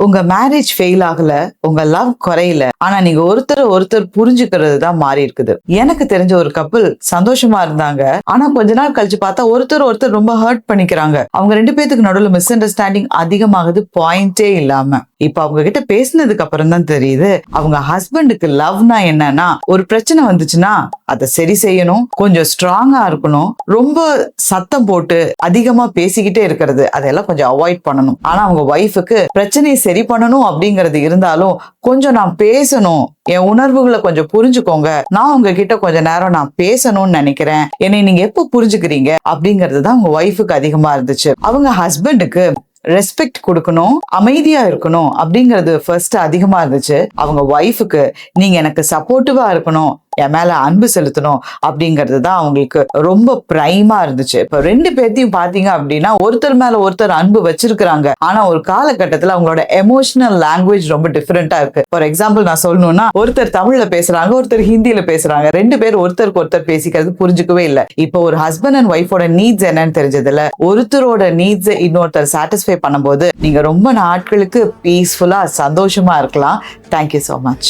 உங்க marriage fail ஆகல, உங்க லவ் குறையல, ஆனா நீங்க ஒருத்தர் புரிஞ்சுக்கிறது தான் மாறி இருக்குது. எனக்கு தெரிஞ்ச ஒரு கப்பிள் சந்தோஷமா இருந்தாங்க. ஆனா கொஞ்ச நாள் கழிச்சு பார்த்தா ஒருத்தர் ரொம்ப ஹர்ட் பண்ணிக்கிறாங்க. அவங்க 2 பேத்துக்கு நடுவுல மிஸ் அண்டர்ஸ்டாண்டிங் அதிகமாகுது, பாயிண்டே இல்லாம. இப்ப அவங்க கிட்ட பேசினதுக்கு அப்புறம் தான் தெரியுது, அவங்க ஹஸ்பண்டுக்கு லவ்னா என்னன்னா, ஒரு பிரச்சனை வந்துச்சுன்னா அதை சரி செய்யணும், கொஞ்சம் ஸ்ட்ராங்கா இருக்கணும், ரொம்ப சத்தம் போட்டு அதிகமா பேசிக்கிட்டே இருக்கிறது அதெல்லாம் கொஞ்சம் அவாய்ட் பண்ணணும். ஆனா அவங்க ஒய்ஃபுக்கு பிரச்சனையை சரி பண்ணணும் அப்படிங்கறது இருந்தாலும் கொஞ்சம் நான் பேசணும், என் உணர்வுகளை கொஞ்சம் புரிஞ்சுக்கோங்க, நான் உங்ககிட்ட கொஞ்ச நேரம் நான் பேசணும்னு நினைக்கிறேன், என்னை நீங்க எப்ப புரிஞ்சுக்கிறீங்க அப்படிங்கிறது தான் உங்க ஒய்ஃபுக்கு அதிகமா இருந்துச்சு. அவங்க ஹஸ்பண்டுக்கு ரெஸ்பெக்ட் கொடுக்கணும், அமைதியா இருக்கணும் அப்படிங்கிறது ஃபர்ஸ்ட் அதிகமா இருந்துச்சு. அவங்க ஒய்ஃபுக்கு நீங்க எனக்கு சப்போர்ட்டிவா இருக்கணும், என் மேல அன்பு செலுத்தணும் அப்படிங்கிறது தான் அவங்களுக்கு ரொம்ப பிரைமா இருந்துச்சு. இப்ப 2 பேர்த்தையும் பாத்தீங்க அப்படின்னா ஒருத்தர் மேல ஒருத்தர் அன்பு வச்சிருக்கிறாங்க. ஆனா ஒரு காலகட்டத்துல அவங்களோட எமோஷனல் லாங்குவேஜ் ரொம்ப டிஃபரெண்டா இருக்கு. ஃபார் எக்ஸாம்பிள் நான் சொல்லணும்னா, ஒருத்தர் தமிழ்ல பேசுறாங்க, ஒருத்தர் ஹிந்தியில பேசுறாங்க. 2 பேர் ஒருத்தருக்கு ஒருத்தர் பேசிக்கிறது புரிஞ்சுக்கவே இல்லை. இப்போ ஒரு ஹஸ்பண்ட் அண்ட் ஒய்ஃபோட நீட்ஸ் என்னன்னு தெரிஞ்சதுல ஒருத்தரோட நீட்ஸ் இன்னொருத்தர் சாட்டிஸ்ஃபை பண்ணும்போது நீங்க ரொம்ப நாட்களுக்கு பீஸ்ஃபுல்லா சந்தோஷமா இருக்கலாம். Thank you so much.